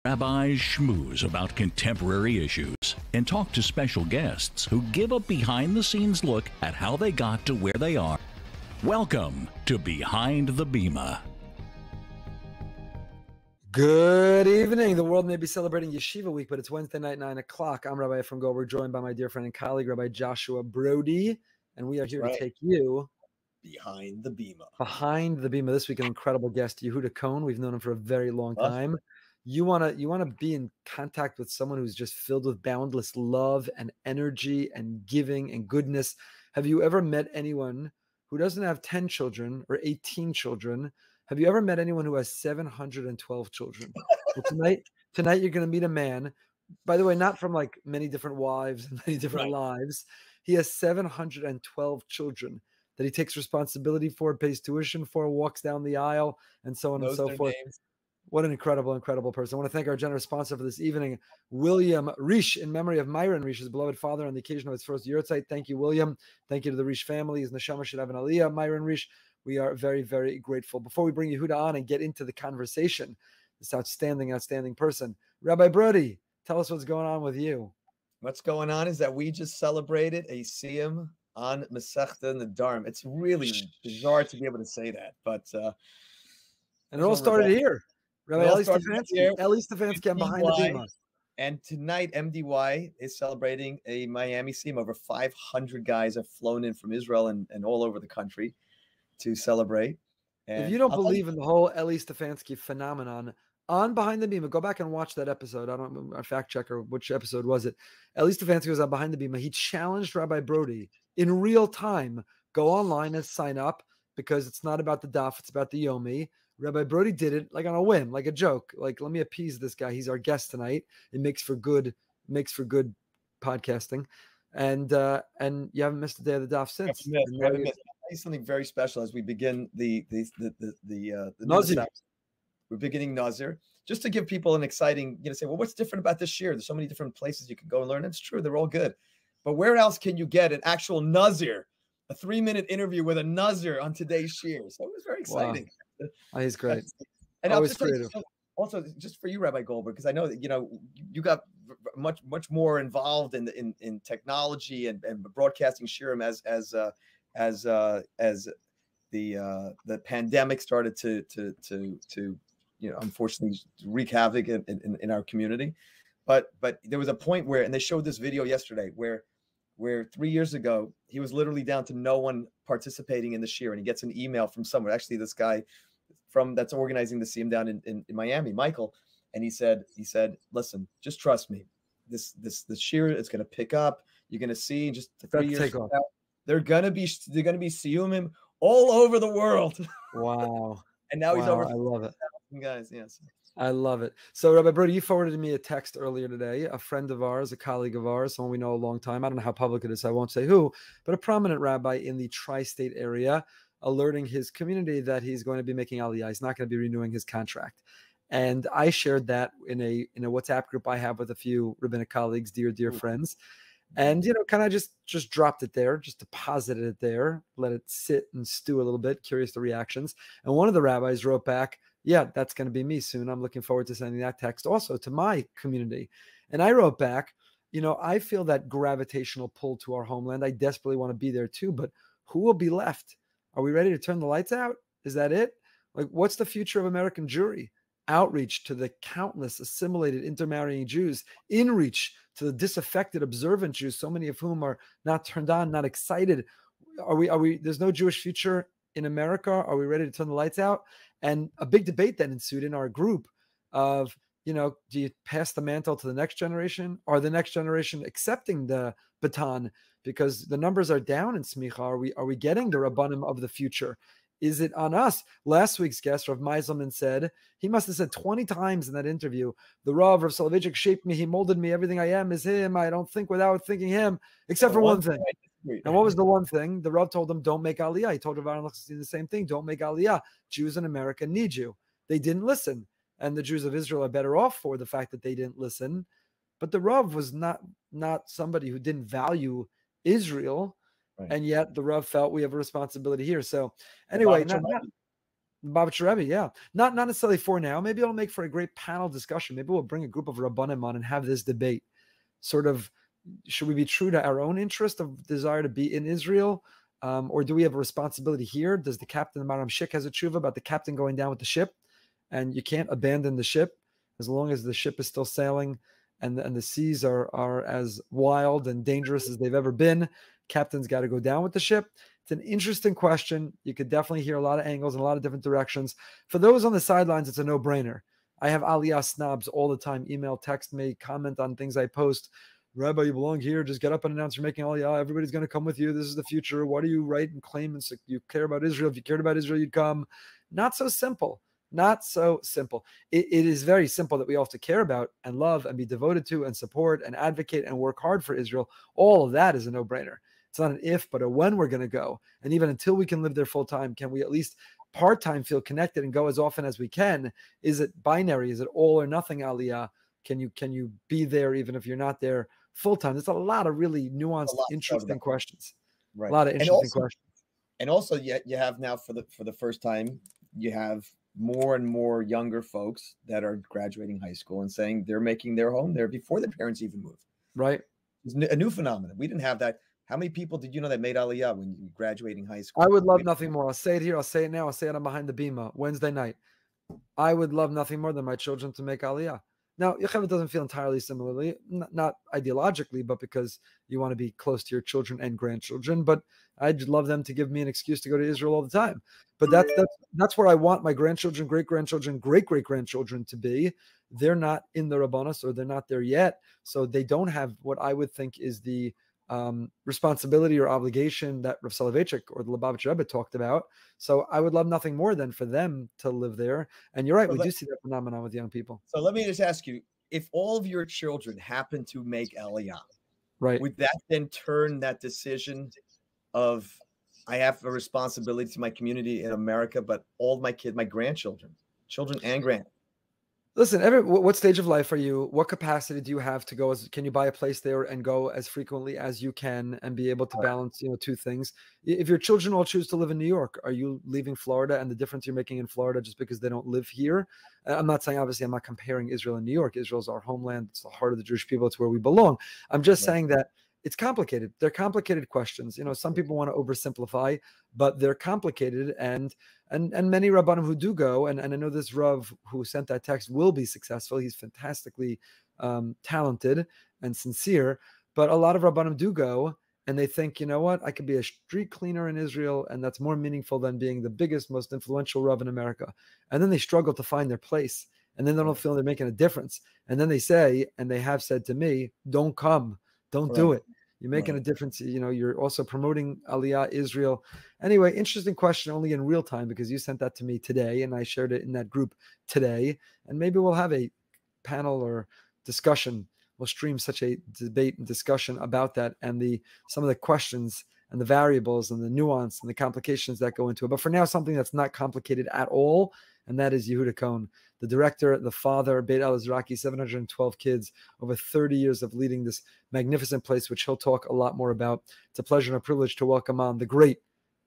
Rabbis schmooze about contemporary issues and talk to special guests who give a behind-the-scenes look at how they got to where they are. Welcome to Behind the Bima. Good evening. The world may be celebrating Yeshiva Week, but it's Wednesday night, 9 o'clock. I'm Rabbi Efrem Goldberg, joined by my dear friend and colleague, Rabbi Joshua Broide, and we are here to take you behind the Bima. Behind the Bima. This week, an incredible guest, Yehuda Kohn. We've known him for a very long time. You want to be in contact with someone who's just filled with boundless love and energy and giving and goodness. Have you ever met anyone who doesn't have 10 children or 18 children? Have you ever met anyone who has 712 children? Well, tonight you're going to meet a man, by the way, not from like many different wives and many different lives. He has 712 children that he takes responsibility for, pays tuition for, walks down the aisle, and so on and so forth. Names. What an incredible, incredible person. I want to thank our generous sponsor for this evening, William Risch, in memory of Myron Risch, his beloved father, on the occasion of his first Yahrzeit. Thank you, William. Thank you to the Risch family. His neshama should have an aliyah, Myron Risch. We are very, very grateful. Before we bring Yehuda on and get into the conversation, this outstanding, outstanding person, Rabbi Broide, tell us what's going on with you. What's going on is that we just celebrated a siyum on Masechta Nedarim. It's really bizarre to be able to say that, but and it all started here. Rabbi Eli Stefanski behind the Bima. And tonight, MDY is celebrating a Miami siyum. Over 500 guys have flown in from Israel and all over the country to celebrate. And if you don't believe in the whole Eli Stefanski phenomenon, on Behind the Bima, go back and watch that episode. I don't remember, a fact checker, which episode was it? Eli Stefanski was on Behind the Bima. He challenged Rabbi Broide in real time. Go online and sign up, because it's not about the daf, it's about the yomi. Rabbi Broide did it like on a whim, like a joke. Like, let me appease this guy. He's our guest tonight. It makes for good podcasting. And you haven't missed a day of the daf since. Something very special as we begin the Nazir. We're beginning Nazir, just to give people an exciting, say, well, what's different about this year? There's so many different places you can go and learn. It's true, they're all good, but where else can you get an actual Nazir, a 3-minute interview with a Nazir on today's shir? So it was very exciting. Wow. Oh, he's great. And always creative. Also, just for you, Rabbi Goldberg, because I know that you got much more involved in technology and broadcasting shirim as the pandemic started to unfortunately wreak havoc in our community. But there was a point where, and they showed this video yesterday, where 3 years ago he was literally down to no one participating in the shir, and he gets an email from someone, actually this guy that's organizing the siyum down in Miami, Michael, and he said, listen, just trust me, this shir is going to pick up. You're going to see just 3 years from now, they're going to be siyumim all over the world. Wow. And now he's over. I love it, guys. Yes, I love it. So, Rabbi Broide, you forwarded me a text earlier today. A friend of ours, a colleague of ours, someone we know a long time. I don't know how public it is, so I won't say who, but a prominent rabbi in the tri-state area, alerting his community that he's going to be making aliyah. He's not going to be renewing his contract. And I shared that in a WhatsApp group I have with a few rabbinic colleagues, dear friends. And, kind of just dropped it there, just deposited it there, let it sit and stew a little bit, curious the reactions. And one of the rabbis wrote back, yeah, that's going to be me soon. I'm looking forward to sending that text also to my community. And I wrote back, I feel that gravitational pull to our homeland. I desperately want to be there too, but who will be left? Are we ready to turn the lights out? Is that it? Like, what's the future of American Jewry? Outreach to the countless assimilated intermarrying Jews, inreach to the disaffected observant Jews, so many of whom are not turned on, not excited. Are we, there's no Jewish future in America? Are we ready to turn the lights out? And a big debate then ensued in our group of, do you pass the mantle to the next generation? Are the next generation accepting the baton? Because the numbers are down in Smicha. Are we getting the Rabbanim of the future? Is it on us? Last week's guest, Rav Meiselman, said, he must have said 20 times in that interview, the Rav Soloveitchik shaped me, he molded me, everything I am is him, I don't think without thinking him, except for one thing. And what was the one thing? The Rav told him, don't make aliyah. He told Rav Aaron the same thing, don't make aliyah. Jews in America need you. They didn't listen. And the Jews of Israel are better off for the fact that they didn't listen. But the Rav was not somebody who didn't value Israel. Right. And yet the Rav felt we have a responsibility here. So anyway, Lubavitcher Rebbe, yeah. Not necessarily for now. Maybe it'll make for a great panel discussion. Maybe we'll bring a group of Rabbanim on and have this debate. Sort of, should we be true to our own interest of desire to be in Israel? Or do we have a responsibility here? Does the captain, the Maram Shik, has a tshuva about the captain going down with the ship? And you can't abandon the ship as long as the ship is still sailing and the seas are as wild and dangerous as they've ever been. Captain's got to go down with the ship. It's an interesting question. You could definitely hear a lot of angles in a lot of different directions. For those on the sidelines, it's a no-brainer. I have Aliyah snobs all the time. Email, text me, comment on things I post. Rabbi, you belong here. Just get up and announce you're making Aliyah. Everybody's going to come with you. This is the future. What do you write and claim? And so you care about Israel. If you cared about Israel, you'd come. Not so simple. Not so simple. It is very simple that we all have to care about and love and be devoted to and support and advocate and work hard for Israel. All of that is a no-brainer. It's not an if, but a when we're going to go. And even until we can live there full time, can we at least part-time feel connected and go as often as we can? Is it binary? Is it all or nothing, Aliyah? Can you be there even if you're not there full time? There's a lot of really nuanced, interesting questions. Right. A lot of interesting questions. And also, you have now for the first time, you have more and more younger folks that are graduating high school and saying they're making their home there before their parents even moved. Right. It's a new phenomenon. We didn't have that. How many people did you know that made Aliyah when you were graduating high school? I would love nothing more. I'll say it here. I'll say it now. I'll say it on Behind the Bima Wednesday night. I would love nothing more than my children to make Aliyah. Now, Yocheved doesn't feel entirely similarly, not ideologically, but because you want to be close to your children and grandchildren. But I'd love them to give me an excuse to go to Israel all the time. But that's where I want my grandchildren, great-grandchildren, great-great-grandchildren to be. They're not in the Rabbanus, or they're not there yet. So they don't have what I would think is the responsibility or obligation that Rav Soloveitchik or the Lubavitcher Rebbe talked about. So I would love nothing more than for them to live there. And you're right, we do see that phenomenon with young people. So let me just ask you, if all of your children happen to make Aliyah, right, would that then turn that decision of I have a responsibility to my community in America, but all of my kids, my grandchildren, children and grand? Listen, what stage of life are you? What capacity do you have to go? Can you buy a place there and go as frequently as you can and be able to balance, two things? If your children all choose to live in New York, are you leaving Florida and the difference you're making in Florida just because they don't live here? I'm not saying, obviously, I'm not comparing Israel and New York. Israel's our homeland. It's the heart of the Jewish people. It's where we belong. I'm just saying that it's complicated. They're complicated questions. Some people want to oversimplify, but they're complicated. And many Rabbanim who do go, and I know this Rav who sent that text will be successful. He's fantastically talented and sincere. But a lot of Rabbanim do go, and they think, you know what? I could be a street cleaner in Israel, and that's more meaningful than being the biggest, most influential Rav in America. And then they struggle to find their place. And then they don't feel they're making a difference. And then they say, and they have said to me, don't come. Don't do it. You're making a difference. You're also promoting Aliyah Israel. Anyway, interesting question, only in real time, because you sent that to me today and I shared it in that group today. And maybe we'll have a panel or discussion. We'll stream such a debate and discussion about that and some of the questions and the variables and the nuance and the complications that go into it. But for now, something that's not complicated at all, and that is Yehuda Kohn, the director, the father, Beit El-Ezraki, 712 kids, over 30 years of leading this magnificent place, which he'll talk a lot more about. It's a pleasure and a privilege to welcome on the great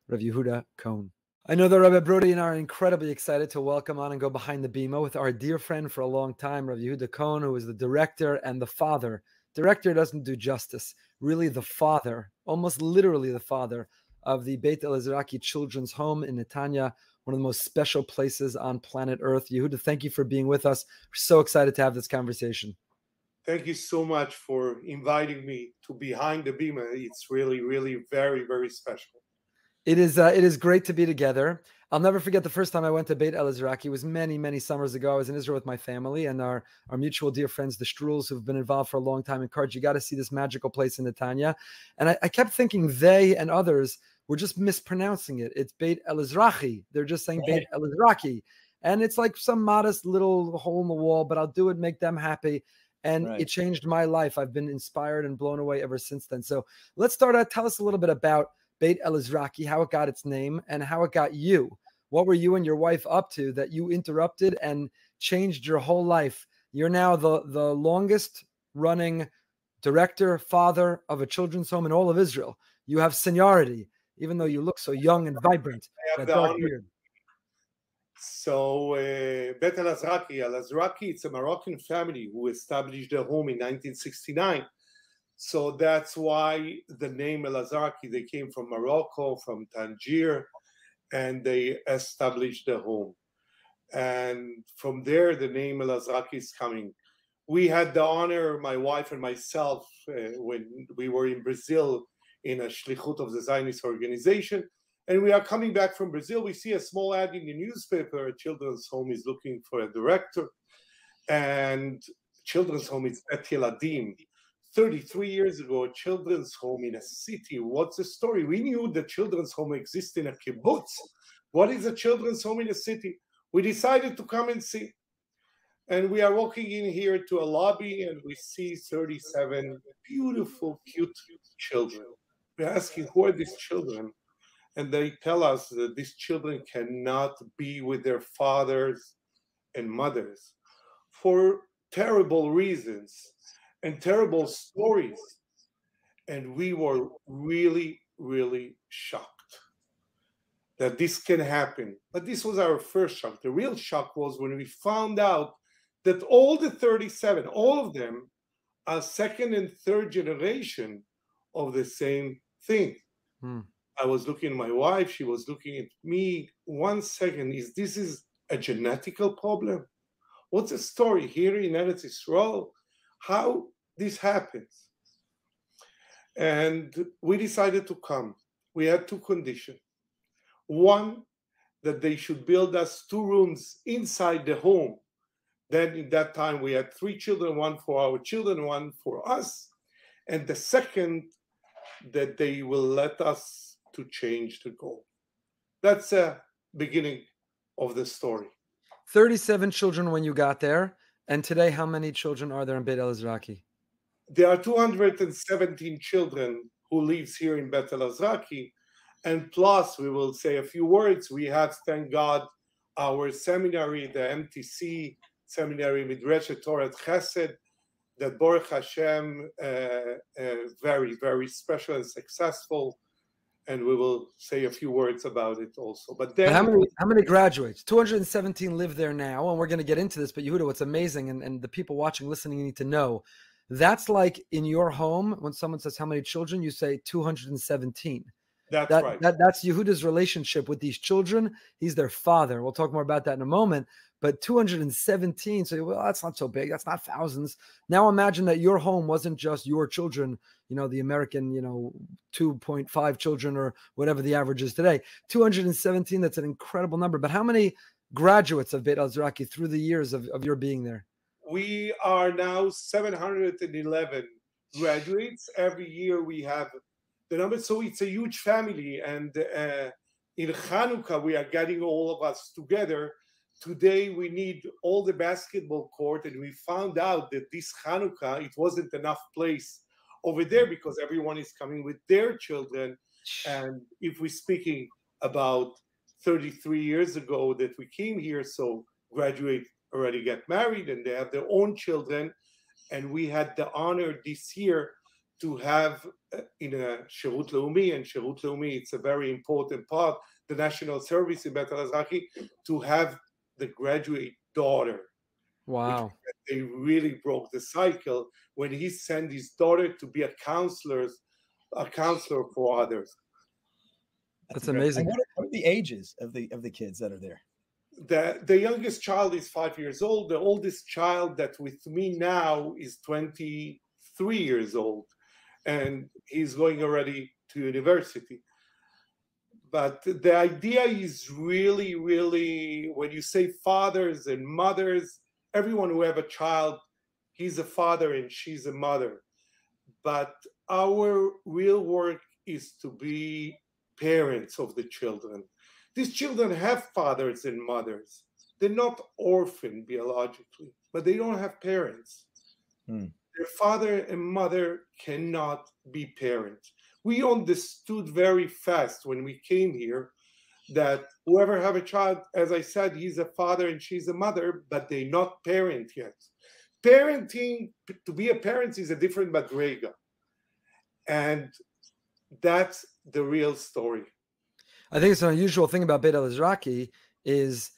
Rav Yehuda Kohn. I know that Rabbi Broide and I are incredibly excited to welcome on and go behind the Bima with our dear friend for a long time, Rav Yehuda Kohn, who is the director and the father. Director doesn't do justice. Really the father, almost literally the father of the Beit El-Ezraki Children's Home in Netanya, one of the most special places on planet Earth. Yehuda, thank you for being with us. We're so excited to have this conversation. Thank you so much for inviting me to Behind the Bima. It's really, really very, very special. It is great to be together. I'll never forget the first time I went to Beit El-Ezraki. It was many, many summers ago. I was in Israel with my family and our mutual dear friends, the Struels, who've been involved for a long time, encouraged, you got to see this magical place in Netanya. And I kept thinking they and others were just mispronouncing it. It's Beit El-Ezraki. They're just saying Beit El-Ezraki. And it's like some modest little hole in the wall, but I'll do it, make them happy. And it changed my life. I've been inspired and blown away ever since then. So let's start out. Tell us a little bit about Beit El-Ezraki, how it got its name, and how it got you. What were you and your wife up to that you interrupted and changed your whole life? You're now the longest running director, father of a children's home in all of Israel. You have seniority, even though you look so young and vibrant. I have the honor. So Bet al-Azraqi, it's a Moroccan family who established their home in 1969. So that's why the name al-Azraqi, they came from Morocco, from Tangier, and they established their home. And from there, the name al-Azraqi is coming. We had the honor, my wife and myself, when we were in Brazil in a shlichut of the Zionist organization, and we are coming back from Brazil. We see a small ad in the newspaper. A children's home is looking for a director, and children's home is Bet Yeladim. 33 years ago, a children's home in a city. What's the story? We knew the children's home exists in a kibbutz. What is a children's home in a city? We decided to come and see. And we are walking in here to a lobby, and we see 37 beautiful, cute children. We're asking, who are these children? And they tell us that these children cannot be with their fathers and mothers for terrible reasons and terrible stories. And we were really, really shocked that this can happen. But this was our first shock. The real shock was when we found out that all the 37, all of them, are second and third generation of the same thing. I was looking at my wife, she was looking at me. 1 second, this is a genetical problem? What's the story here in Eretz Yisrael? How this happens? And we decided to come. We had two conditions. One, that they should build us 2 rooms inside the home. Then in that time, we had 3 children, 1 for our children, 1 for us. And the second, that they will let us to change the goal. That's the beginning of the story. 37 children when you got there. And today, how many children are there in Beit al-Azraqi? There are 217 children who lives here in Beit al-Azraqi. And plus, we will say a few words. We have, thank God, our seminary, the MTC seminary, Midreshet Torah Chesed, that Baruch Hashem, very, very special and successful. And we will say a few words about it also. But then, how many graduates? 217 live there now, and we're going to get into this. But Yehuda, what's amazing, and the people watching, listening need to know, that's like in your home, when someone says how many children, you say 217. That's right. That's Yehuda's relationship with these children. He's their father. We'll talk more about that in a moment. But 217, so well, that's not so big. That's not thousands. Now imagine that your home wasn't just your children, the American, 2.5 children or whatever the average is today. 217, that's an incredible number. But how many graduates of Beit al-Azraqi through the years of your being there? We are now 711 graduates. Every year we have the number. So it's a huge family. And in Hanukkah, we are getting all of us together. Today, we need all the basketball court. And we found out that this Hanukkah, it wasn't enough place over there because everyone is coming with their children. And if we're speaking about 33 years ago that we came here, so graduate already get married and they have their own children. And we had the honor this year to have in a Shirut Leumi, and Shirut Leumi, it's a very important part, the national service in Beit al-Azraqi, to have the graduate daughter. Wow. They really broke the cycle when he sent his daughter to be a counselor for others. That's amazing. What are the ages of the kids that are there? The youngest child is 5 years old. The oldest child that with me now is 23 years old, and he's going already to university. But the idea is really, really, when you say fathers and mothers, everyone who have a child, he's a father and she's a mother. But our real work is to be parents of the children. These children have fathers and mothers. They're not orphaned biologically, but they don't have parents. Their father and mother cannot be parents. We understood very fast when we came here that whoever have a child, as I said, he's a father and she's a mother, but they're not parent yet. Parenting, to be a parent is a different madrega. And that's the real story. I think it's an unusual thing about Beit al-Azraqi is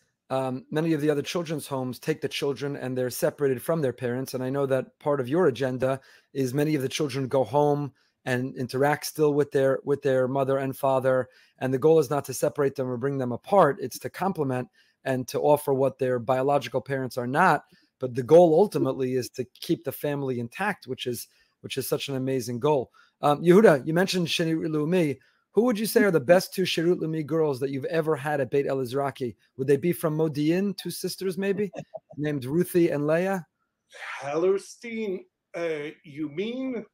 many of the other children's homes take the children and they're separated from their parents. And I know that part of your agenda is many of the children go home and interact still with their mother and father. And the goal is not to separate them or bring them apart. It's to complement and to offer what their biological parents are not. But the goal ultimately is to keep the family intact, which is such an amazing goal. Yehuda, you mentioned Shirut Leumi. Who would you say are the best two Shirut Leumi girls that you've ever had at Beit El-Ezraki? Would they be from Modi'in, two sisters maybe, named Ruthie and Leah? Hallerstein, you mean?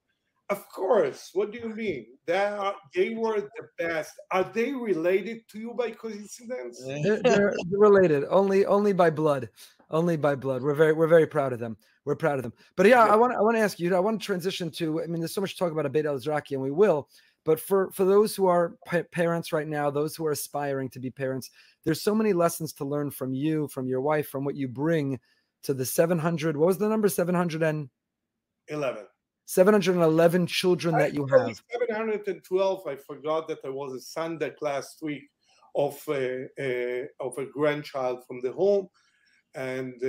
Of course. What do you mean? They were the best. Are they related to you by coincidence? They're related, only by blood. Only by blood. We're very proud of them. We're proud of them. But yeah, I want to ask you. I want to transition to. I mean, there's so much to talk about Beit El-Ezraki, and we will. But for those who are parents right now, those who are aspiring to be parents, there's so many lessons to learn from you, from your wife, from what you bring to the 700. What was the number? 711 children that you have. 712. I forgot that there was a Sunday last week of a grandchild from the home, and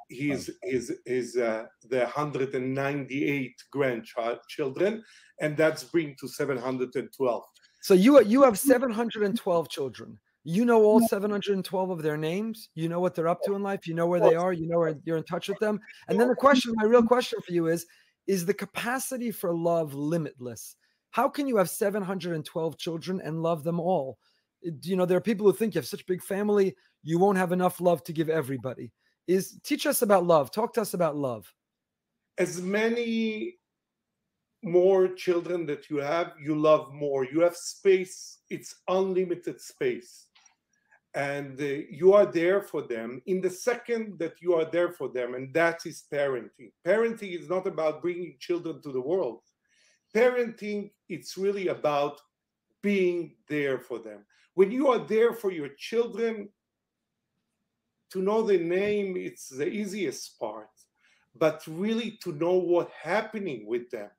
he's the 198 grandchildren, and that's bring to 712. So you have 712 children. You know all 712 of their names. You know what they're up to in life. You know where they are. You know where you're in touch with them. And then my real question for you is the capacity for love limitless? How can you have 712 children and love them all? You know, there are people who think you have such a big family, you won't have enough love to give everybody. Teach us about love. Talk to us about love. As many more children that you have, you love more. You have space. It's unlimited space. And you are there for them in the second that you are there for them. And that is parenting. Parenting is not about bringing children to the world. Parenting, it's really about being there for them. When you are there for your children, to know the name, it's the easiest part. But really to know what's happening with them.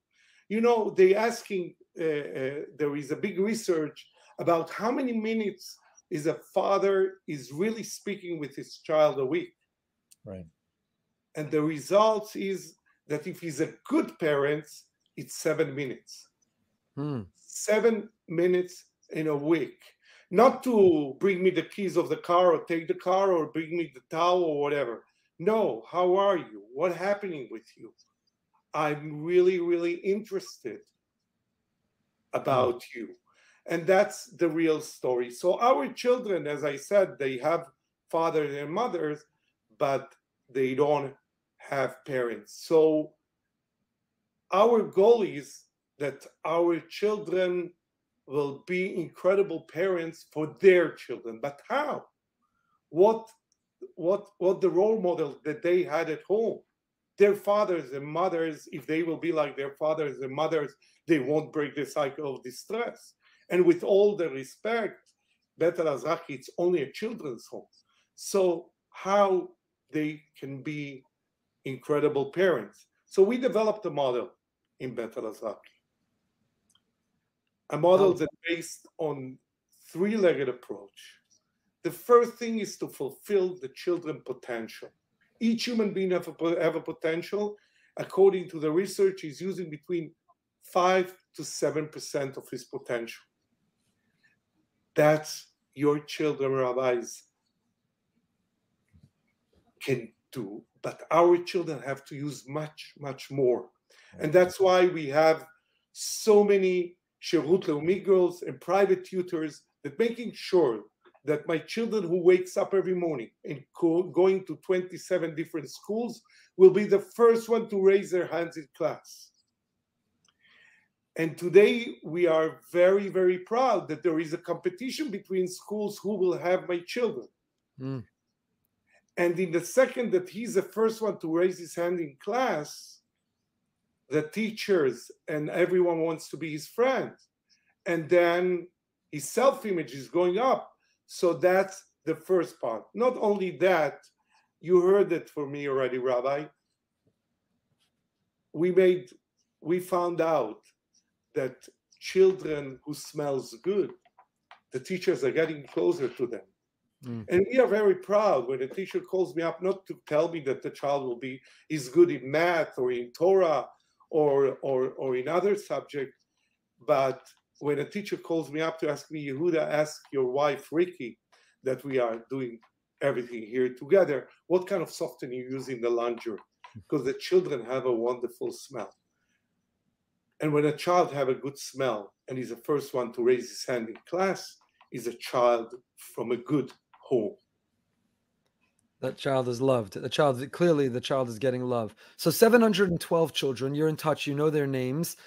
You know, they asking, there is a big research about how many minutes is a father is really speaking with his child a week. Right. And the result is that if he's a good parent, it's 7 minutes. 7 minutes in a week. Not to bring me the keys of the car or take the car or bring me the towel or whatever. No, how are you? What's happening with you? I'm really, really interested about you. And that's the real story. So our children, as I said, they have fathers and mothers, but they don't have parents. So our goal is that our children will be incredible parents for their children. But how? What the role model that they had at home? Their fathers and mothers, if they will be like their fathers and mothers, they won't break the cycle of distress. And with all the respect, Beit El-Ezraki, it's only a children's home. So how they can be incredible parents. So we developed a model in Beit El-Ezraki. A model that's based on three-legged approach. The first thing is to fulfill the children's potential. Each human being have a potential. According to the research, is using between 5 to 7% of his potential. That's your children, rabbis, can do. But our children have to use much, much more. And that's why we have so many Shirut Leumi girls and private tutors that making sure that my children who wakes up every morning and going to 27 different schools will be the first one to raise their hands in class. And today we are very, very proud that there is a competition between schools who will have my children. And in the second that he's the first one to raise his hand in class, the teachers and everyone wants to be his friend. And then his self-image is going up. So that's the first part. Not only that, you heard it from me already, Rabbi. We found out that children who smells good, the teachers are getting closer to them. And we are very proud when a teacher calls me up, not to tell me that the child is good in math or in Torah or in other subjects, but when a teacher calls me up to ask me, Yehuda, ask your wife Ricky that we are doing everything here together, what kind of softener you use in the laundry? Because the children have a wonderful smell. And when a child have a good smell and is the first one to raise his hand in class, is a child from a good home. That child is loved. Clearly the child is getting love. So 712 children, you're in touch, you know their names.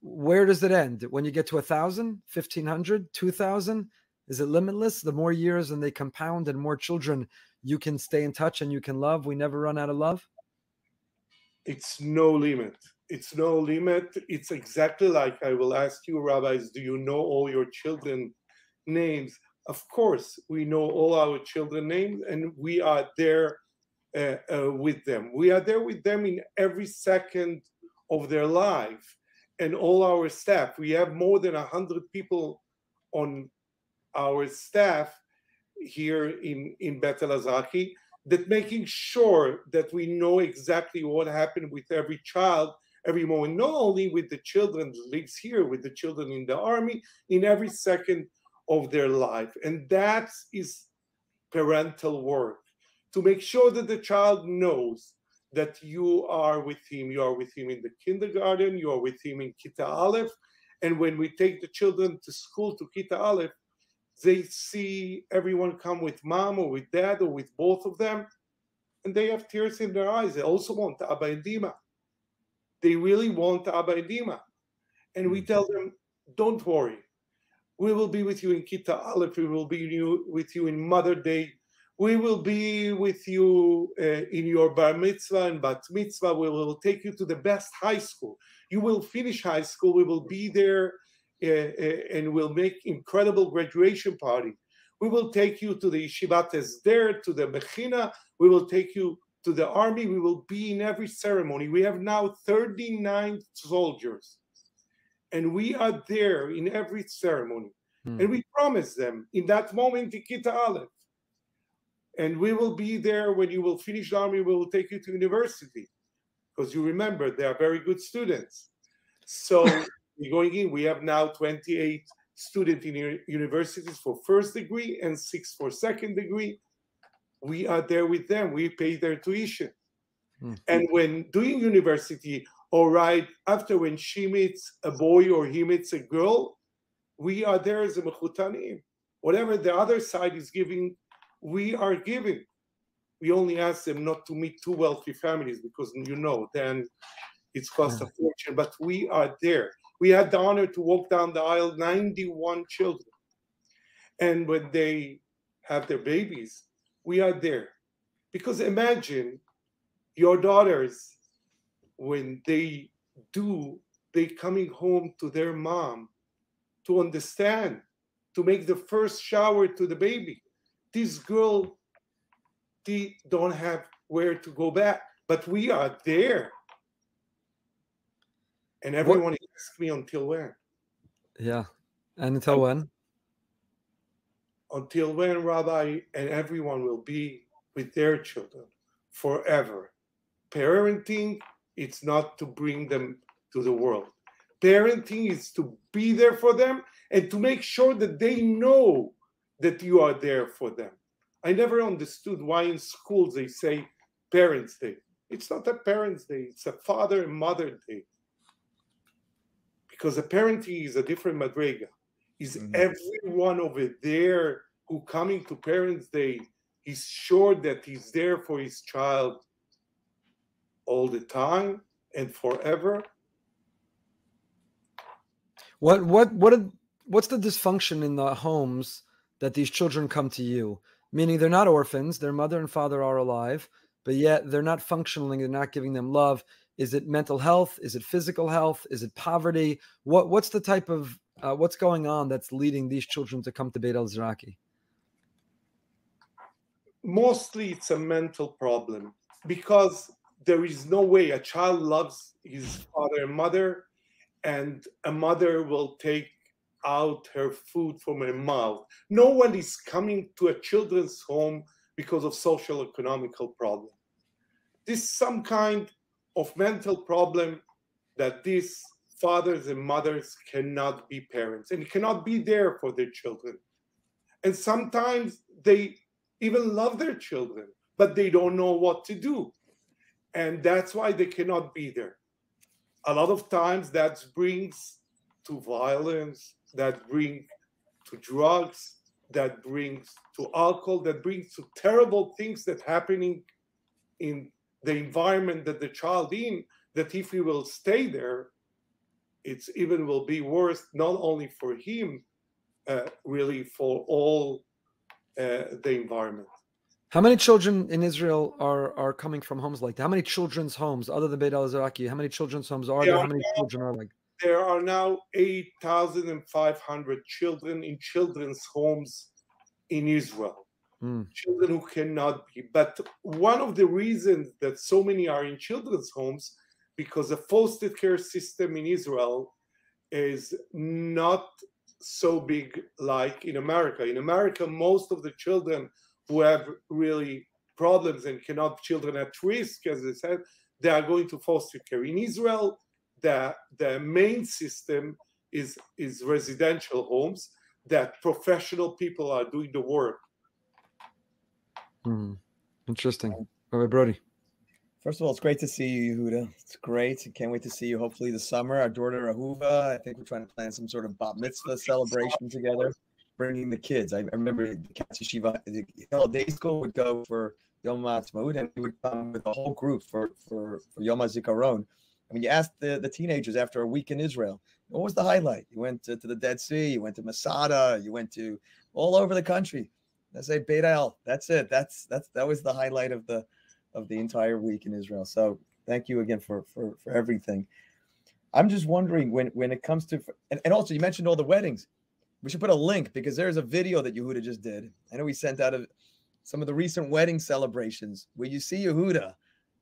Where does it end? When you get to 1,000, 1,500, 2,000? Is it limitless? The more years and they compound and more children you can stay in touch and you can love. We never run out of love? It's no limit. It's no limit. It's exactly like I will ask you, rabbis, do you know all your children names? Of course, we know all our children names and we are there with them. We are there with them in every second of their life. And all our staff, we have more than 100 people on our staff here in Bet El-Azraqi, that making sure that we know exactly what happened with every child, every moment, not only with the children that lives here, with the children in the army, in every second of their life. And that is parental work, to make sure that the child knows that you are with him. You are with him in the kindergarten, you are with him in Kita Aleph. And when we take the children to school, to Kita Aleph, they see everyone come with mom or with dad or with both of them, and they have tears in their eyes. They also want Abba and Bima. They really want Abba and Bima. And we tell them, don't worry. We will be with you in Kita Aleph. We will be with you in Mother Day. We will be with you in your Bar Mitzvah and Bat Mitzvah. We will take you to the best high school. You will finish high school. We will be there and we'll make incredible graduation party. We will take you to the Yeshivat Esder, to the Mechina. We will take you to the army. We will be in every ceremony. We have now 39 soldiers. And we are there in every ceremony. And we promise them in that moment, Kita Aleph. And we will be there when you will finish the army. We will take you to university. Because you remember, they are very good students. So we're going in. We have now 28 students in universities for first degree and 6 for second degree. We are there with them. We pay their tuition. And when doing university, or right after, when she meets a boy or he meets a girl, we are there as a mechutanim. Whatever the other side is giving, we are giving. We only ask them not to meet too wealthy families because, then it's cost a fortune. But we are there. We had the honor to walk down the aisle, 91 children. And when they have their babies, we are there. Because imagine your daughters, when they coming home to their mom to understand, to make the first shower to the baby. This girl, they don't have where to go back, but we are there. And everyone asks me, until when? Yeah. And until when? Until when, Rabbi, and everyone will be with their children forever. Parenting, it's not to bring them to the world. Parenting is to be there for them and to make sure that they know that you are there for them. I never understood why in schools they say Parents' Day. It's not a Parents' Day, it's a Father and Mother Day. Because a parenting is a different madrega. Is everyone over there who coming to Parents' Day is sure that he's there for his child all the time and forever? What's the dysfunction in the homes that these children come to you? Meaning they're not orphans, their mother and father are alive, but yet they're not functioning, they're not giving them love. Is it mental health? Is it physical health? Is it poverty? What's the type of what's going on that's leading these children to come to Beit El-Azraqi? Mostly it's a mental problem, because there is no way a child loves his father and mother, and a mother will take out her food from her mouth. No one is coming to a children's home because of social economical problem. This is some kind of mental problem that these fathers and mothers cannot be parents and cannot be there for their children. And sometimes they even love their children, but they don't know what to do. And that's why they cannot be there. A lot of times that brings to violence, that brings to drugs, that brings to alcohol, that brings to terrible things that happening in the environment that the child in, that if he will stay there, it's even will be worse, not only for him, really for all the environment. How many children in Israel are coming from homes like that? How many children's homes, other than Beit al-Zaraki, how many children's homes are there? How many children are like? There are now 8,500 children in children's homes in Israel. Children who cannot be. But one of the reasons that so many are in children's homes, because the foster care system in Israel is not so big like in America. In America, most of the children who have really problems and cannot, children at risk, as I said, they are going to foster care. In Israel, the main system is residential homes that professional people are doing the work. Interesting. Rabbi Broide. First of all, it's great to see you, Yehuda. It's great. I can't wait to see you hopefully this summer. Our daughter, Ahuva, I think we're trying to plan some sort of bat mitzvah celebration together, bringing the kids. I remember the Katz Yeshiva, the day school would go for Yom HaAtzmaut, and we would come with a whole group for Yom HaZikaron. I mean, you asked the teenagers after a week in Israel, what was the highlight? You went to the Dead Sea, you went to Masada, you went to all over the country. I say Beit El. That's it. That was the highlight of the entire week in Israel. So thank you again for everything. I'm just wondering when it comes to, and also you mentioned all the weddings. We should put a link because there's a video that Yehuda just did. I know we sent out some of the recent wedding celebrations where you see Yehuda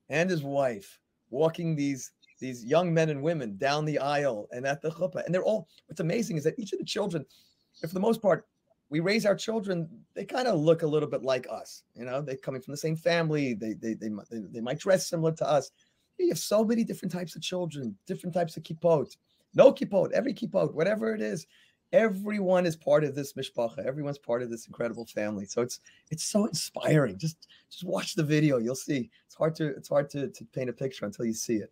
and his wife walking these young men and women down the aisle and at the chuppah. And what's amazing is that each of the children, for the most part, we raise our children, they kind of look a little bit like us. You know, they're coming from the same family. They might dress similar to us. You have so many different types of children, different types of kippot. No kippot, every kippot, whatever it is, everyone is part of this mishpacha. Everyone's part of this incredible family. So it's so inspiring. Just watch the video. You'll see. It's hard to paint a picture until you see it.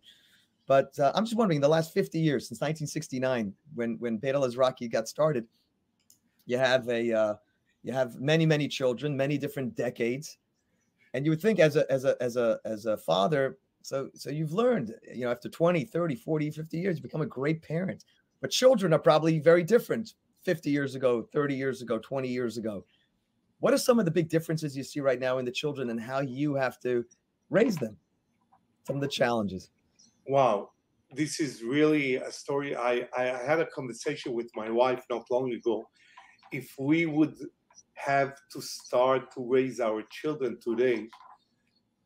But I'm just wondering, the last 50 years, since 1969, when Beit al-Zaraki got started, you have many children, many different decades, and you would think as a father, so you've learned, after 20, 30, 40, 50 years, you become a great parent. But children are probably very different 50 years ago, 30 years ago, 20 years ago. What are some of the big differences you see right now in the children and how you have to raise them? Some of the challenges. Wow, this is really a story. I had a conversation with my wife not long ago. If we would have to start to raise our children today,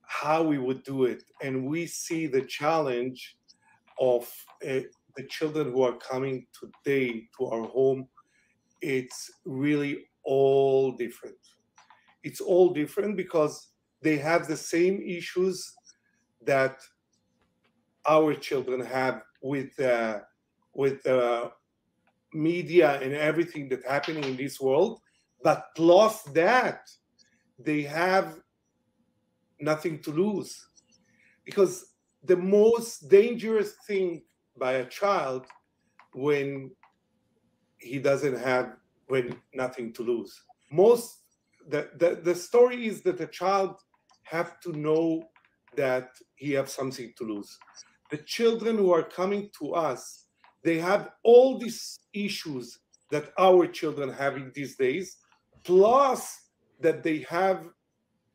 how we would do it. And we see the challenge of the children who are coming today to our home. It's really all different. It's all different because they have the same issues that our children have with media and everything that's happening in this world, but plus that, they have nothing to lose. Because the most dangerous thing by a child when he doesn't have nothing to lose. The story is that a child have to know that he have something to lose. The children who are coming to us, they have all these issues that our children have in these days, plus that they have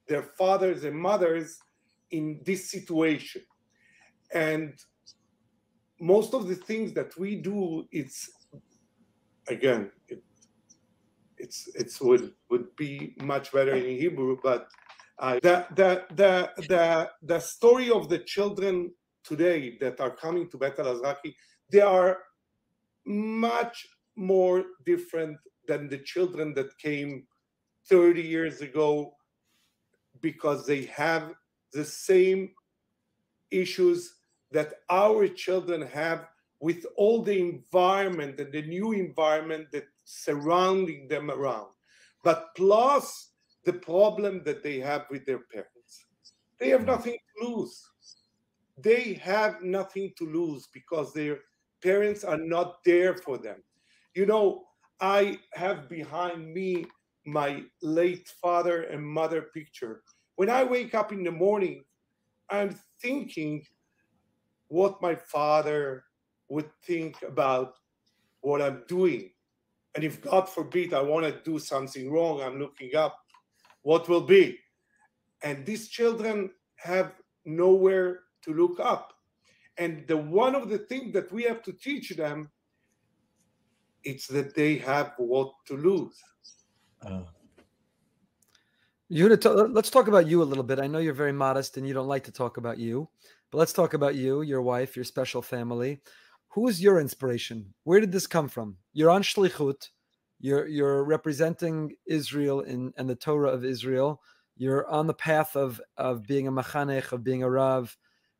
their fathers and mothers in this situation. And most of the things that we do, it's again, it would be much better in Hebrew, but the story of the children today that are coming to Beit al-Zaraki, they are much more different than the children that came 30 years ago, because they have the same issues that our children have with all the environment and the new environment that's surrounding them around. But plus the problem that they have with their parents. They have nothing to lose. They have nothing to lose because their parents are not there for them. You know, I have behind me my late father and mother picture. When I wake up in the morning, I'm thinking what my father would think about what I'm doing. And if God forbid I want to do something wrong, I'm looking up what will be. And these children have nowhere to look up. And one of the things that we have to teach them, it's that they have what to lose. Yehuda, let's talk about you a little bit. I know you're very modest and you don't like to talk about you, but let's talk about you, your wife, your special family. Who is your inspiration? Where did this come from? You're on shlichut. You're representing Israel and the Torah of Israel. You're on the path of being a machanech, of being a rav.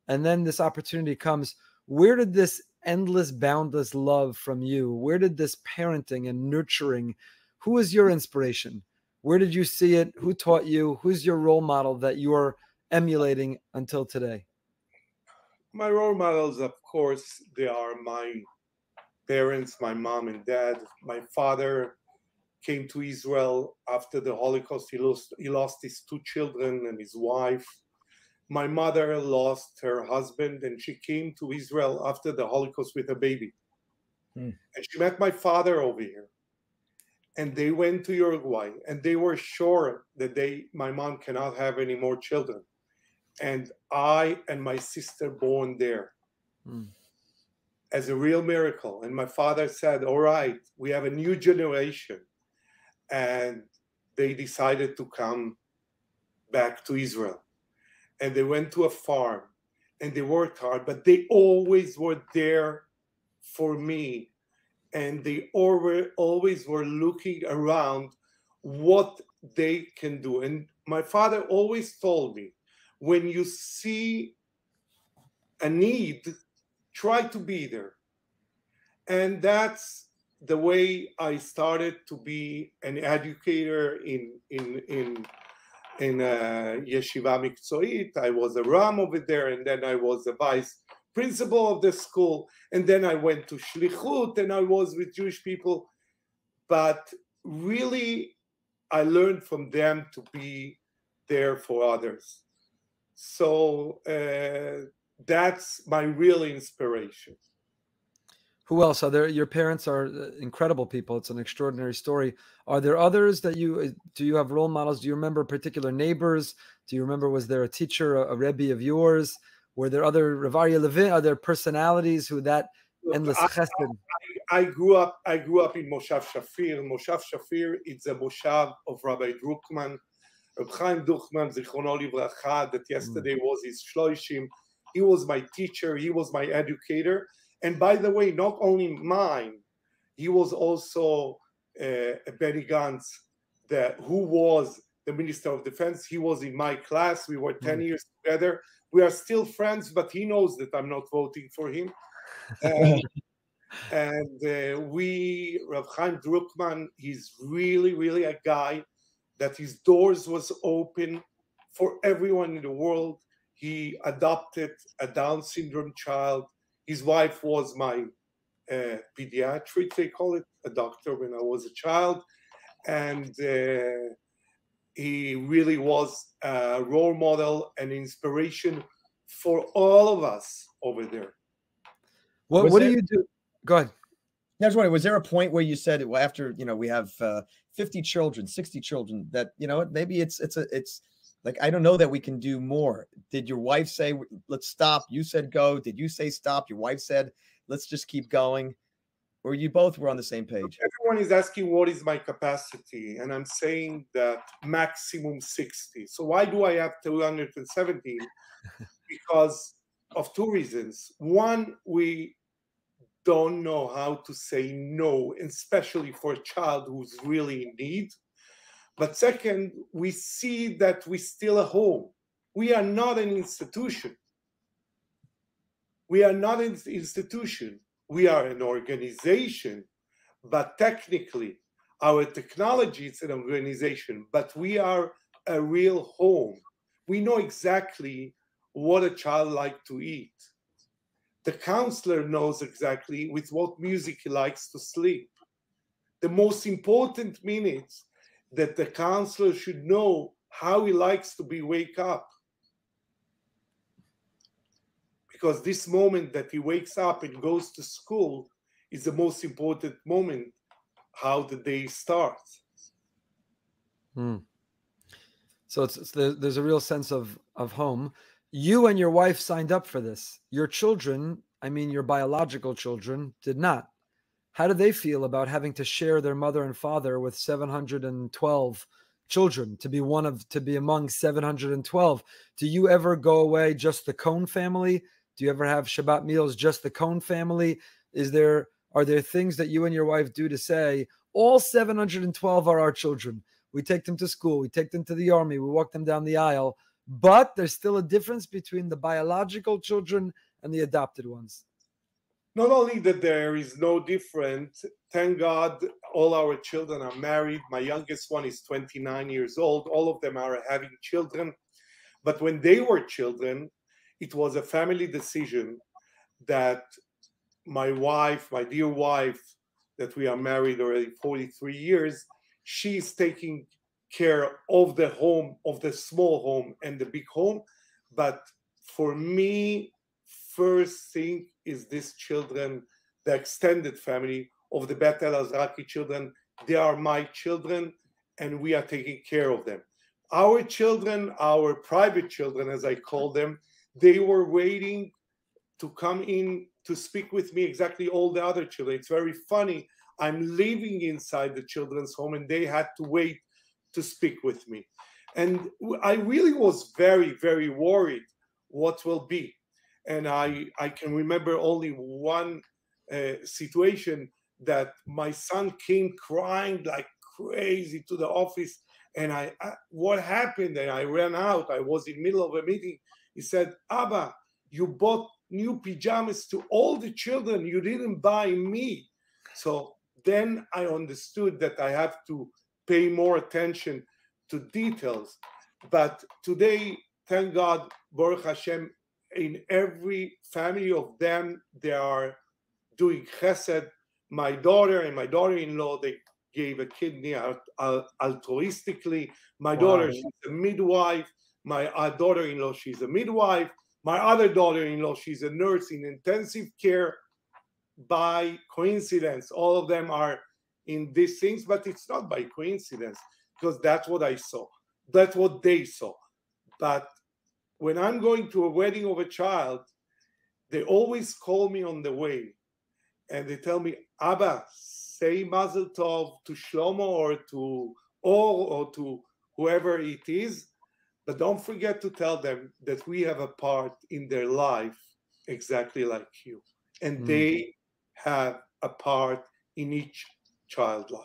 And then this opportunity comes. Where did this endless, boundless love from you? Where did this parenting and nurturing? Who is your inspiration? Where did you see it? Who taught you? Who's your role model that you are emulating until today? My role models, of course, they are my parents, my mom and dad. My father came to Israel after the Holocaust. He lost his 2 children and his wife. My mother lost her husband, and she came to Israel after the Holocaust with a baby. And she met my father over here. And they went to Uruguay, and they were sure that my mom cannot have any more children. And I and my sister born there as a real miracle. And my father said, all right, we have a new generation. And they decided to come back to Israel. And they went to a farm, and they worked hard, but they always were there for me. And they always were looking around what they can do. And my father always told me, when you see a need, try to be there. And that's the way I started to be an educator in Yeshiva Mikzoit. I was a Ram over there, and then I was a vice principal of the school, and then I went to Shlichut, and I was with Jewish people. But really, I learned from them to be there for others. So that's my real inspiration. Who else? Your parents are incredible people. It's an extraordinary story. Are there others that do you have role models? Do you remember particular neighbors? Do you remember, was there a teacher, a Rebbe of yours? Were there other Rav Aryeh Levin? Are there personalities who that endless chesed? I grew up in Moshav Shafir. Moshav Shafir is a Moshav of Rabbi Druckmann. Reb Chaim Druckmann, Zichrono Livracha, that yesterday was his Shloishim. He was my teacher. He was my educator. And by the way, not only mine, he was also Benny Gantz, who was the Minister of Defense. He was in my class. We were 10 years together. We are still friends, but he knows that I'm not voting for him. Rav Chaim Druckmann, he's really, really a guy that his doors was open for everyone in the world. He adopted a Down syndrome child. His wife was my pediatric, they call it, a doctor when I was a child. And he really was a role model and inspiration for all of us over there. What do you do? Go ahead. I was wondering, was there a point where you said, well, after, we have 50 children, 60 children, that, maybe it's like, I don't know that we can do more. Did your wife say, let's stop? You said go. Did you say stop? Your wife said, let's just keep going. Or you both were on the same page? Everyone is asking, what is my capacity? And I'm saying that maximum 60. So why do I have 217? Because of 2 reasons. One, we don't know how to say no, especially for a child who's really in need. But second, we see that we're still a home. We are not an institution. We are not an institution. We are an organization, but technically, our technology is an organization, but we are a real home. We know exactly what a child likes to eat. The counselor knows exactly with what music he likes to sleep. The most important minutes that the counselor should know how he likes to be wake up. Because this moment that he wakes up and goes to school is the most important moment, how the day starts. So there's a real sense of home. You and your wife signed up for this. Your children, I mean your biological children, did not. How do they feel about having to share their mother and father with 712 children, to be among 712? Do you ever go away just the Kohn family? Do you ever have Shabbat meals just the Kohn family? Are there things that you and your wife do to say all 712 are our children? We take them to school, we take them to the army, we walk them down the aisle, but there's still a difference between the biological children and the adopted ones. Not only that there is no difference, thank God all our children are married. My youngest one is 29 years old. All of them are having children. But when they were children, it was a family decision that my wife, my dear wife, that we are married already 43 years, she's taking care of the home, of the small home and the big home. But for me, first thing is these children, the extended family of the Bet El-Azraqi children. They are my children, and we are taking care of them. Our children, our private children, as I call them, they were waiting to come in to speak with me, exactly all the other children. It's very funny. I'm living inside the children's home, and they had to wait to speak with me. And I really was very, very worried what will be. And I can remember only one situation that my son came crying like crazy to the office. And what happened? And I ran out. I was in the middle of a meeting. He said, Abba, you bought new pajamas to all the children. You didn't buy me. So then I understood that I have to pay more attention to details. But today, thank God, Baruch Hashem, in every family of them, they are doing chesed. My daughter and my daughter-in-law, they gave a kidney altruistically. My daughter, she's a midwife. My daughter-in-law, she's a midwife. My other daughter-in-law, she's a nurse in intensive care. By coincidence, all of them are in these things, but it's not by coincidence, because that's what I saw. That's what they saw. But when I'm going to a wedding of a child, they always call me on the way, and they tell me, Abba, say Mazel Tov to Shlomo or to whoever it is, but don't forget to tell them that we have a part in their life exactly like you. And they have a part in each child life.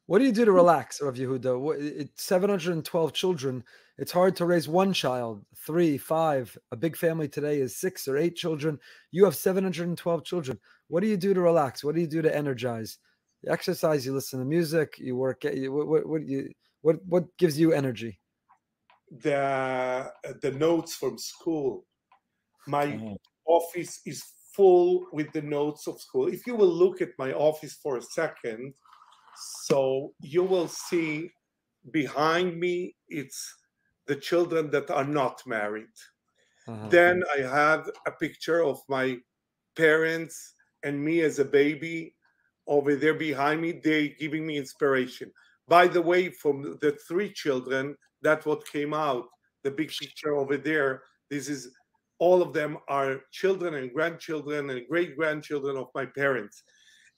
What do you do to relax, Rav Yehuda? It's 712 children. It's hard to raise one child, 3, 5. A big family today is 6 or 8 children. You have 712 children. What do you do to relax? What do you do to energize? You exercise, you listen to music, you work. What gives you energy? The notes from school. My office is full with the notes of school. If you will look at my office for a second, so you will see behind me, it's the children that are not married. Then I have a picture of my parents and me as a baby over there behind me. They giving me inspiration. By the way, from the 3 children, that's what came out. The big picture over there, this is all of them are children and grandchildren and great-grandchildren of my parents.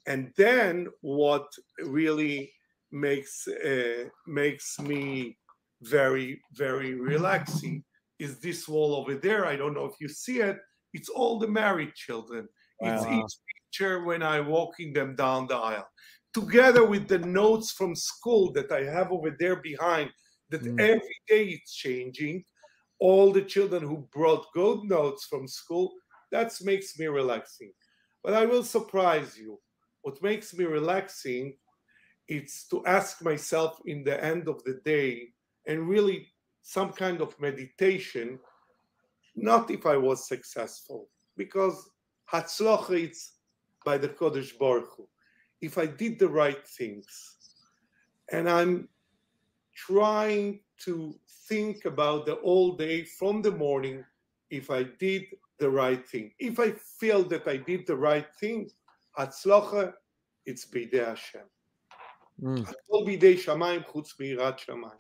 And then what really makes me very, very relaxing is this wall over there. I don't know if you see it. It's all the married children. It's each picture when I'm walking them down the aisle, together with the notes from school that I have over there behind, that every day it's changing. All the children who brought good notes from school, that makes me relaxing. But I will surprise you. What makes me relaxing, it's to ask myself in the end of the day, and really some kind of meditation, not if I was successful, because Hatzlocha, it's by the Kodesh Baruch Hu. If I did the right things, and I'm trying to think about the whole day from the morning, if I did the right thing. If I feel that I did the right thing, Hatzlocha, it's Bidei Hashem. Hakol Bidei Shamayim chutz mi'irat Shamayim.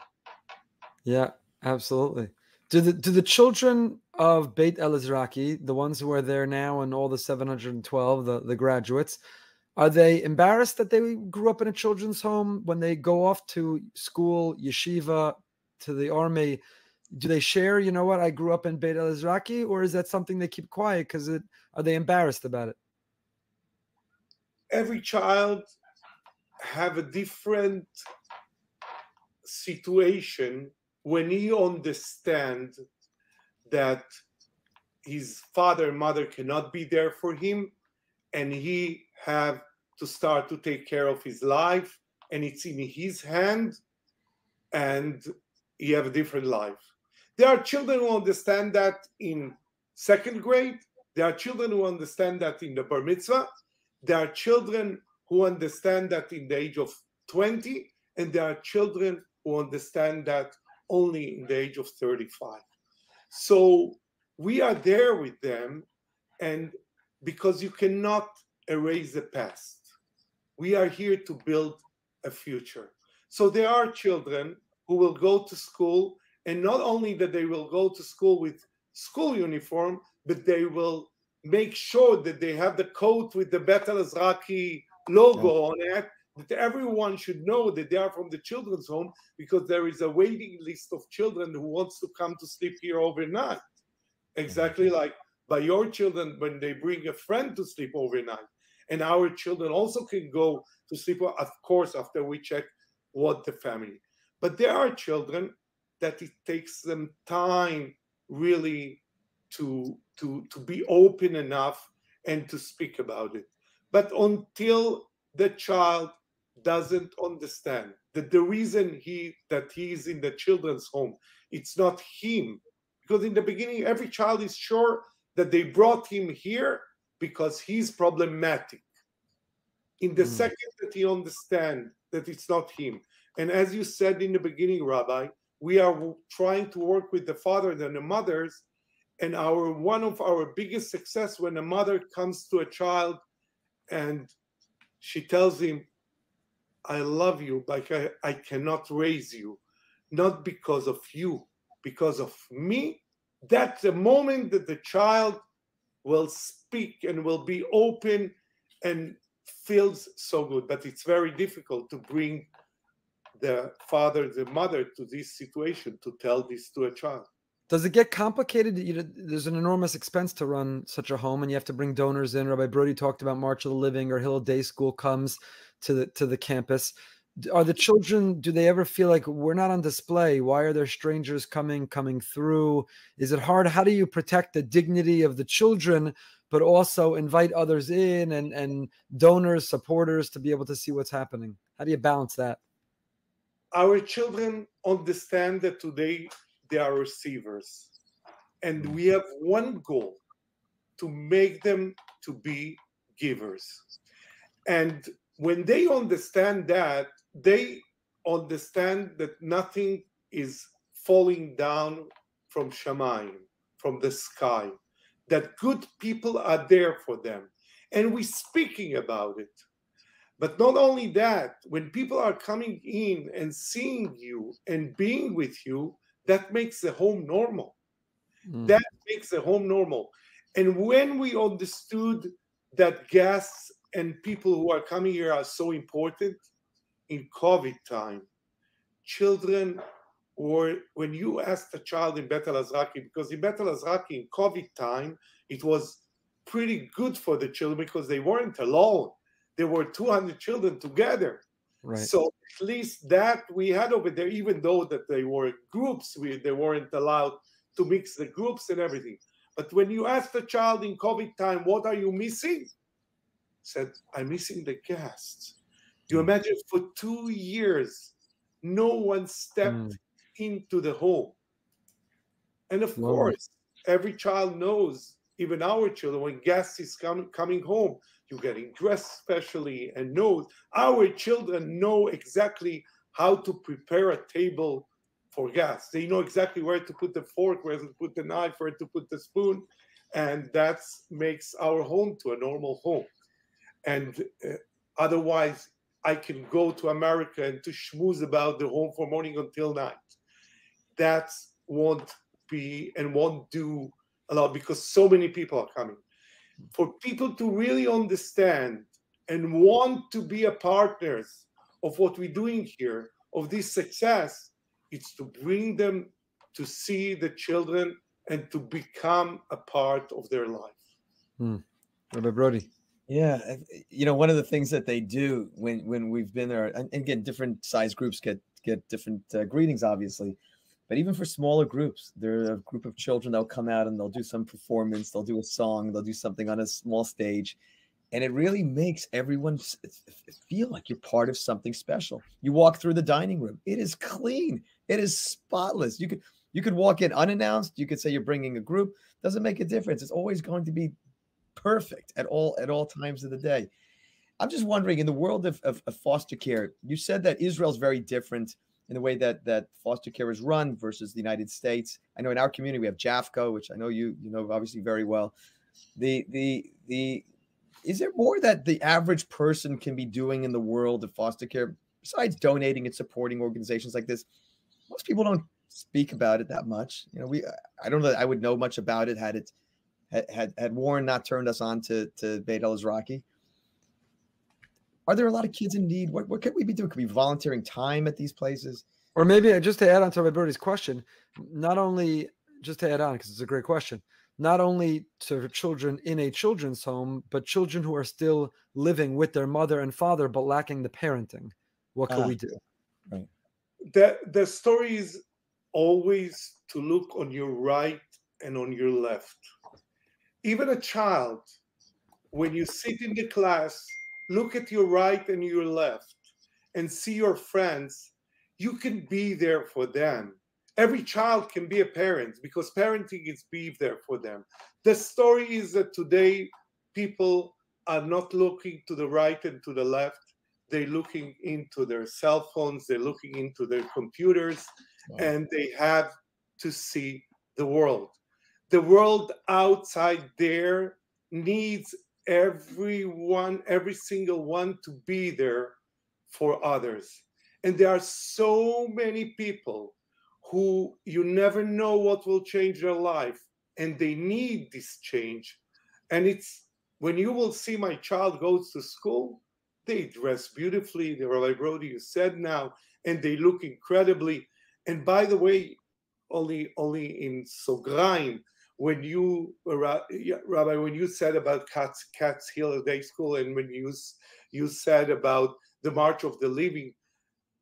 Yeah, absolutely. Do the children of Beit Elazraki, the ones who are there now and all the 712, the graduates, are they embarrassed that they grew up in a children's home when they go off to school, yeshiva, to the army? Do they share, you know what, I grew up in Beit Elazraki, or is that something they keep quiet because are they embarrassed about it? Every child have a different situation when he understands that his father and mother cannot be there for him, and he have to start to take care of his life, and it's in his hand, and he have a different life. There are children who understand that in second grade. There are children who understand that in the bar mitzvah. There are children who understand that in the age of 20, and there are children who understand that only in the age of 35. So we are there with them, and because you cannot erase the past, we are here to build a future. So there are children who will go to school, and not only that they will go to school with school uniform, but they will make sure that they have the coat with the Beit Elazraki logo on it, that everyone should know that they are from the children's home, because there is a waiting list of children who wants to come to sleep here overnight. Exactly like by your children when they bring a friend to sleep overnight. And our children also can go to sleep, of course, after we check what the family. But there are children that it takes them time really to be open enough and to speak about it. But until the child doesn't understand that the reason that he is in the children's home, it's not him. Because in the beginning, every child is sure that they brought him here because he's problematic. In the second that he understands that it's not him. And as you said in the beginning, Rabbi, we are trying to work with the fathers and the mothers. And one of our biggest success when a mother comes to a child and she tells him, I love you, but I cannot raise you, not because of you, because of me. That's the moment that the child will speak and will be open and feels so good. But it's very difficult to bring the father, the mother to this situation, to tell this to a child. Does it get complicated? There's an enormous expense to run such a home, and you have to bring donors in. Rabbi Broide talked about March of the Living, or Hillel Day School comes to the campus. Are the children, do they ever feel like we're not on display? Why are there strangers coming through? Is it hard? How do you protect the dignity of the children, but also invite others in and donors, supporters to be able to see what's happening? How do you balance that? Our children understand that today they are receivers. And we have one goal, to make them to be givers. And when they understand that, they understand that nothing is falling down from Shamayim, from the sky, that good people are there for them. And we're speaking about it. But not only that, when people are coming in and seeing you and being with you, that makes the home normal. That makes the home normal. And when we understood that guests and people who are coming here are so important, in COVID time, children, or when you asked a child in Beit Elazraki, because in Beit Elazraki in COVID time, it was pretty good for the children because they weren't alone. There were 200 children together. Right. So at least that we had over there, even though that they were groups, they weren't allowed to mix the groups and everything. But when you ask the child in COVID time, what are you missing? Said, I'm missing the guests. You imagine for 2 years, no one stepped into the home. And of course, every child knows, even our children, when guests is coming home, you're getting dressed specially and knows. Our children know exactly how to prepare a table for guests. They know exactly where to put the fork, where to put the knife, where to put the spoon. And that makes our home to a normal home. And otherwise, I can go to America and to schmooze about the home from morning until night. That won't be and won't do a lot because so many people are coming. For people to really understand and want to be a partners of what we're doing here, of this success, it's to bring them to see the children and to become a part of their life. Rabbi Broide. Yeah, one of the things that they do when we've been there, and again, different size groups get different greetings, obviously, but even for smaller groups, there are a group of children that'll come out and they'll do some performance, they'll do a song, they'll do something on a small stage, and it really makes everyone feel like you're part of something special. You walk through the dining room, it is clean, it is spotless. You could walk in unannounced, you could say you're bringing a group, doesn't make a difference. It's always going to be perfect at all times of the day. I'm just wondering, in the world of foster care, you said that Israel's very different in the way that foster care is run versus the United States. I know in our community we have JAFCO, which I know you know obviously very well. Is there more that the average person can be doing in the world of foster care besides donating and supporting organizations like this? Most people don't speak about it that much. I don't know that I would know much about it had Warren not turned us on to Beit el-Azraqi. Are there a lot of kids in need? What could we be doing? Could we be volunteering time at these places? Or maybe just to add on to Rabbi Broide's question, not only just to add on, because it's a great question, not only to children in a children's home, but children who are still living with their mother and father, but lacking the parenting. What can we do? Right. The story is always to look on your right and on your left. Even a child, when you sit in the class, look at your right and your left and see your friends. You can be there for them. Every child can be a parent because parenting is be there for them. The story is that today people are not looking to the right and to the left. They're looking into their cell phones. They're looking into their computers, and they have to see the world. The world outside there needs everyone, every single one to be there for others. And there are so many people who you never know what will change their life, and they need this change. And it's when you will see my child goes to school, they dress beautifully, the Rabbi Broide you said now, and they look incredibly. And by the way, only in Sograim, when you, Rabbi, when you said about Katz Hill Day School, and when you said about the March of the Living,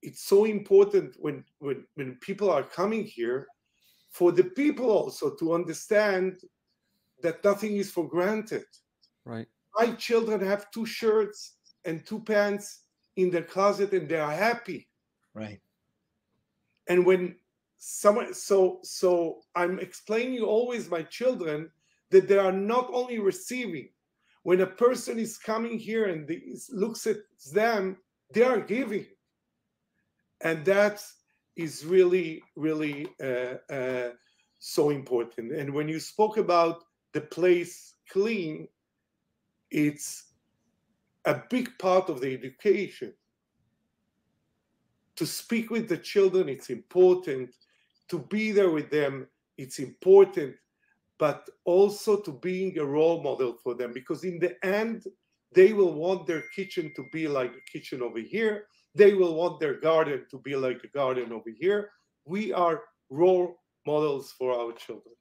it's so important when people are coming here, for the people also to understand that nothing is for granted. Right. My children have 2 shirts and 2 pants in their closet, and they are happy. Right. And when someone, so I'm explaining always my children that they are not only receiving. When a person is coming here and looks at them, they are giving. And that is really, really so important. And when you spoke about the place clean, it's a big part of the education. To speak with the children, it's important. To be there with them, it's important. But also to being a role model for them. Because in the end, they will want their kitchen to be like the kitchen over here. They will want their garden to be like the garden over here. We are role models for our children.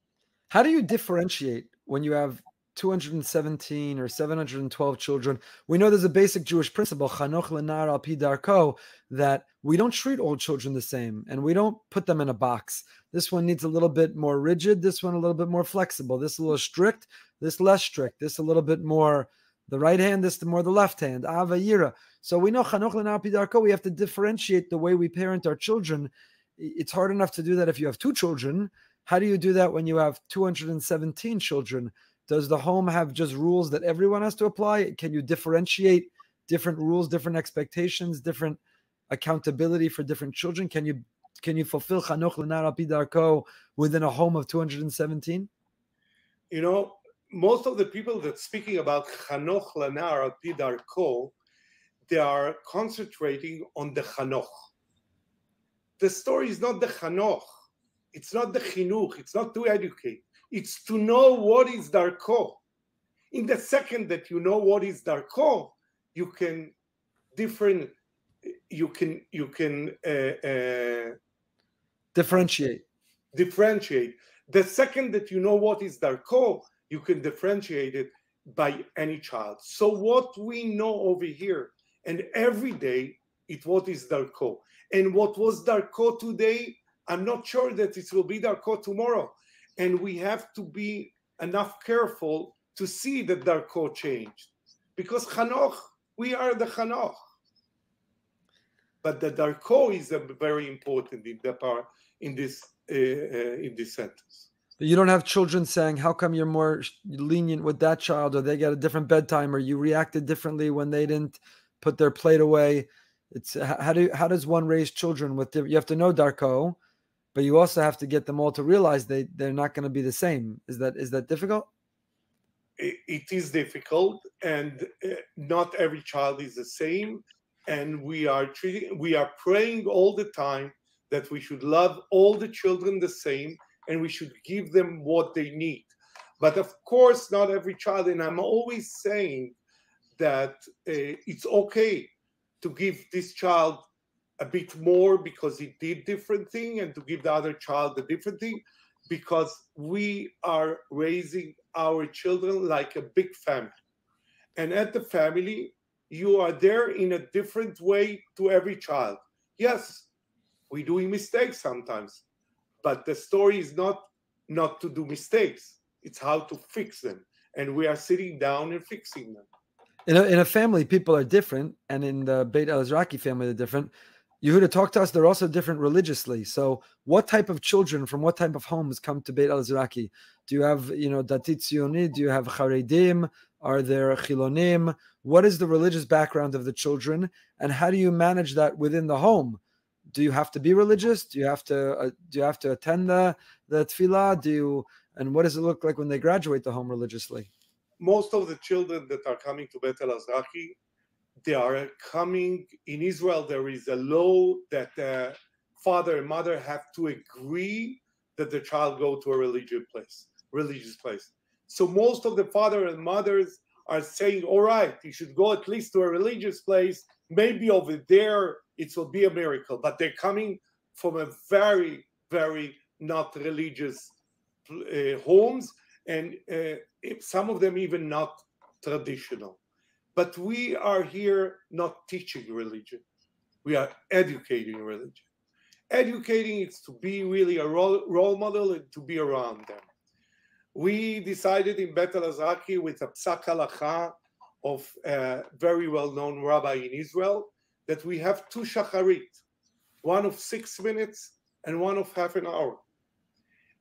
How do you differentiate when you have 217 or 712 children, we know there's a basic Jewish principle, chanoch lenar al pi darko, that we don't treat all children the same and we don't put them in a box. This one needs a little bit more rigid, this one a little bit more flexible, this a little strict, this less strict, this a little bit more the right hand, this more the left hand, ava yira. So we know chanoch lenar al pi darko, we have to differentiate the way we parent our children. It's hard enough to do that if you have 2 children. How do you do that when you have 217 children? Does the home have just rules that everyone has to apply? Can you differentiate different rules, different expectations, different accountability for different children? Can you fulfill chanoch lenar al pi darko within a home of 217? You know, most of the people that speaking about chanoch lenar al pi darko, they are concentrating on the chanoch. The story is not the chanoch. It's not the chinuch. It's not to educate. It's to know what is darko. In the second that you know what is darko, you can differentiate. Differentiate. The second that you know what is darko, you can differentiate it by any child. So what we know over here, and every day, it's what is darko. And what was darko today, I'm not sure that it will be darko tomorrow. And we have to be enough careful to see that darko changed. Because chanoch, we are the chanoch. But the darko is very important in this sentence. But you don't have children saying, how come you're more lenient with that child, or they got a different bedtime, or you reacted differently when they didn't put their plate away. It's how does one raise children with you have to know darko, but you also have to get them all to realize they're not going to be the same. Is that difficult? It is difficult, and not every child is the same. And we are praying all the time that we should love all the children the same, and we should give them what they need. But of course, not every child. And I'm always saying that it's okay to give this child a bit more because he did different thing, and to give the other child a different thing, because we are raising our children like a big family. And at the family, you are there in a different way to every child. Yes, we're doing mistakes sometimes, but the story is not to do mistakes. It's how to fix them. And we are sitting down and fixing them. In a family, people are different, and in the Beit El-Ezraki family, they're different. Yehuda, talk to us. They're also different religiously. So, what type of children from what type of homes come to Beit El-Ezraki? Do you have, Datit Zioni? Do you have Charedim? Are there Chilonim? What is the religious background of the children, and how do you manage that within the home? Do you have to be religious? Do you have to attend the tefillah? And what does it look like when they graduate the home religiously? Most of the children that are coming to Beit El-Ezraki, they are coming, in Israel, there is a law that the father and mother have to agree that the child go to a religious place. So most of the father and mothers are saying, all right, you should go at least to a religious place. Maybe over there, it will be a miracle. But they're coming from a very, very not religious homes, and some of them even not traditional. But we are here not teaching religion. We are educating religion. Educating is to be really a role model and to be around them. We decided in Beit El-Ezraki with a psak halacha of a very well-known rabbi in Israel that we have 2 shacharit, one of 6 minutes and one of half an hour.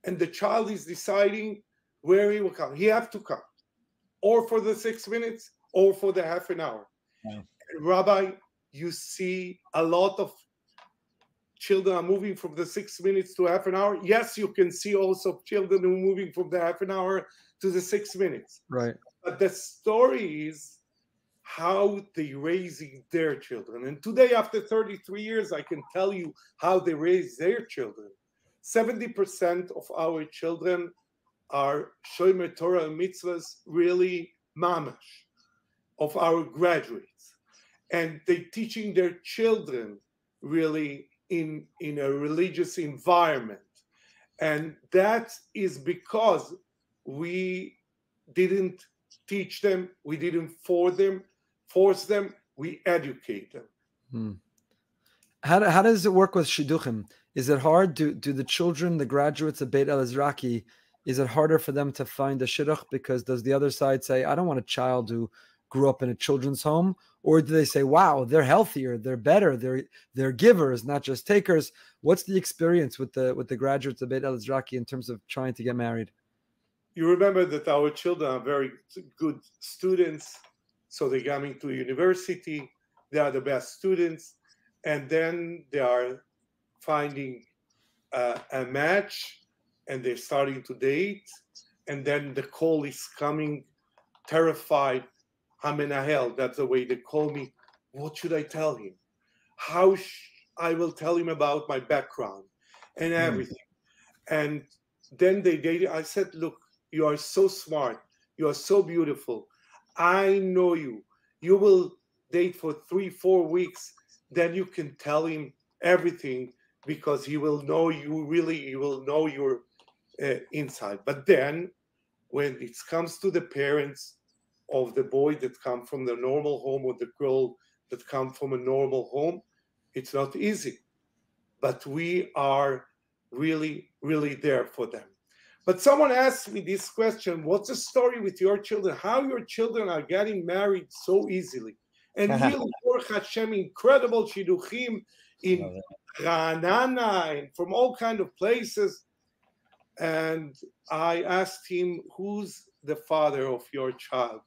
And the child is deciding where he will come. He has to come, or for the 6 minutes, or for the half an hour. Yeah. Rabbi, you see a lot of children are moving from the 6 minutes to half an hour. Yes, you can see also children who are moving from the half an hour to the 6 minutes. Right. But the story is how they raising their children. And today, after 33 years, I can tell you how they raise their children. 70% of our children are Shomer Torah and mitzvahs, really mamash, of our graduates. And they're teaching their children really in a religious environment. And that is because we didn't teach them, we didn't force them, we educate them. How does it work with shidduchim? Is it hard? Do the children, the graduates of Beit El-Ezraki, is it harder for them to find a shidduch? Because does the other side say, I don't want a child who grew up in a children's home? Or do they say, wow, they're healthier, they're better, they're givers, not just takers? What's the experience with the graduates of Beit El-Ezraki in terms of trying to get married? You remember that our children are very good students, so they're coming to university, they are the best students, and then they are finding a match, and they're starting to date, and then the call is coming, terrified, Hamenahel, that's the way they call me. What should I tell him? How I will tell him about my background and everything. And then they dated. I said, look, you are so smart. You are so beautiful. I know you. You will date for 3-4 weeks. Then you can tell him everything because he will know you really, he will know your inside. But then when it comes to the parents of the boy that come from the normal home or the girl that come from a normal home, it's not easy. But we are really, really there for them. But someone asked me this question, what's the story with your children? How your children are getting married so easily? And really, Baruch Hashem, incredible shidduchim in Ra'anana and from all kinds of places. And I asked him, who's the father of your child?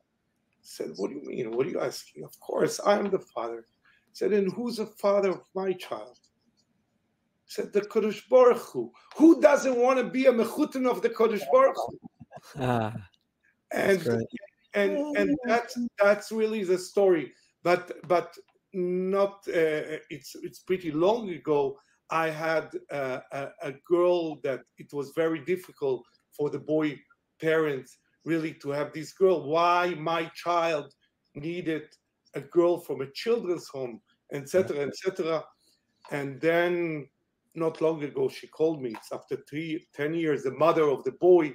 He said, what do you mean? What are you asking? Of course, I am the father. He said, and who's the father of my child? He said, the Kodesh Baruch Hu. Who doesn't want to be a mechutin of the Kodesh Baruch Hu? And that's really the story. But not. It's pretty long ago. I had a girl that it was very difficult for the boy parents really to have this girl. Why my child needed a girl from a children's home, etc., etc. And then not long ago, she called me. It's after 10 years, the mother of the boy,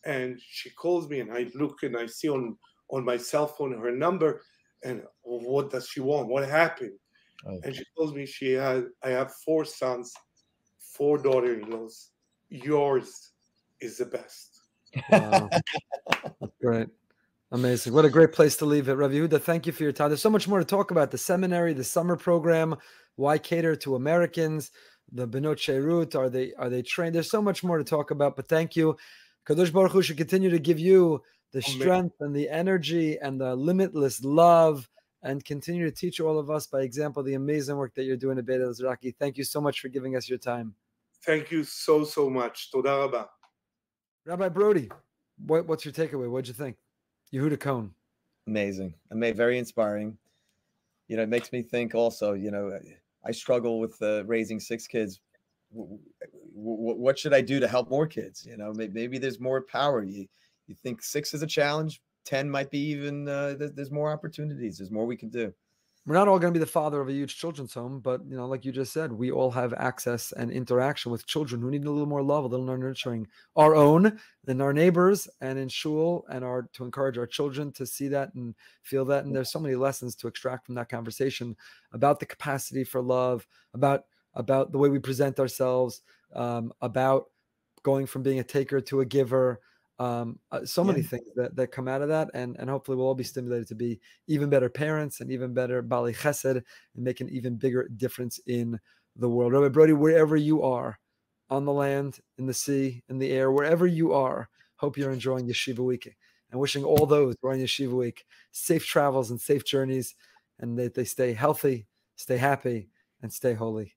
and she calls me, and I look and I see on my cell phone her number, and what does she want? What happened? Okay. And she tells me I have 4 sons, 4 daughter-in-laws. Yours is the best. Wow. That's great. Amazing. What a great place to leave it. Rabbi Yehuda, thank you for your time. There's so much more to talk about. The seminary, the summer program, why cater to Americans, the Benot Sheirut, are they trained? There's so much more to talk about, but thank you. Kadosh Baruch Hu should continue to give you the strength and the energy and the limitless love, and continue to teach all of us by example the amazing work that you're doing at Beit El-Ezraki. Thank you so much for giving us your time. Thank you so much. Toda Rabba. Rabbi Broide, what's your takeaway? What'd you think? Yehuda Kohn. Amazing. Very inspiring. You know, it makes me think also, you know, I struggle with raising 6 kids. What should I do to help more kids? You know, maybe there's more power. You think 6 is a challenge, 10 might be even, there's more opportunities. There's more we can do. We're not all going to be the father of a huge children's home, but, you know, like you just said, we all have access and interaction with children who need a little more love, a little more nurturing, our own and our neighbors, and in shul, and to encourage our children to see that and feel that. And there's so many lessons to extract from that conversation about the capacity for love, about the way we present ourselves, about going from being a taker to a giver. So many things that come out of that, and hopefully we'll all be stimulated to be even better parents and even better Bali Chesed and make an even bigger difference in the world. Rabbi Broide, wherever you are, on the land, in the sea, in the air, wherever you are, hope you're enjoying Yeshiva Week, and wishing all those who are on Yeshiva Week safe travels and safe journeys, and that they stay healthy, stay happy, and stay holy.